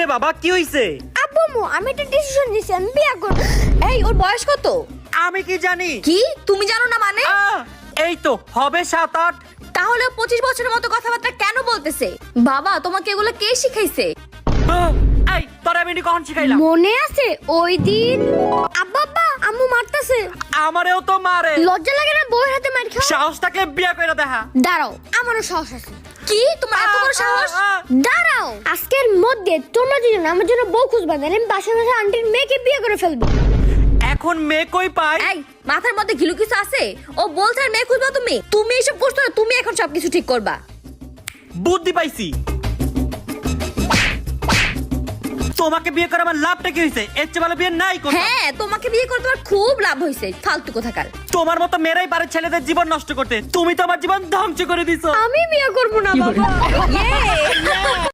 রে বাবা, কি হইছে? আব্বু আমি একটা ডিসিশন নিছি, আমি বিয়ে করব। এই ওর বয়স কত? আমি কি জানি? কি তুমি জানো না মানে? এই তো হবে 7-8। তাহলে 25 বছরের মতো কথাবার্তা কেন বলতেছে? বাবা তোমাকে এগুলো কে শিখাইছে? এই তোরে আমি কখন শিখাইলাম? মনে আছে ওই দিন? আব্বা আম্মু মারতাছে। আমারেও তো মারে। লজ্জা লাগে না বউয়ের হাতে মার খাওয়া? সাহস থাকলে বিয়ে কইরা দেখা। দাঁড়াও, আমারও সাহস আছে। কি তোমার এত বড় সাহস? দাঁড়াও, আজকের মধ্যে তোমরা দুজন আমার জন্য বউ খুঁজবা, না আমি বাসায় বাসায় আন্টির মেয়েকে বিয়ে করে ফেলবো। এখন মেয়ে কই পাই? এই মাথার মধ্যে ঘিলু কিছু আছে? ও বলছে আর মেয়ে খুঁজবা তুমি? তুমি এসব করছো না, তুমি এখন সবকিছু ঠিক করবা। বুদ্ধি পাইছি। তোমাকে বিয়ে করে আমার লাভটা কি হইছে? এর চেয়ে ভালো বিয়ে নাই করতে। হ্যাঁ তোমাকে বিয়ে করে তোমার খুব লাভ হয়েছে, ফালতু কোথাকার। তোমার মতো মেয়েরাই পারে ছেলেদের জীবন নষ্ট করতে। তুমি তো আমার জীবন ধ্বংস করে দিছো। আমি বিয়ে করবো না বাবা। ইয়ে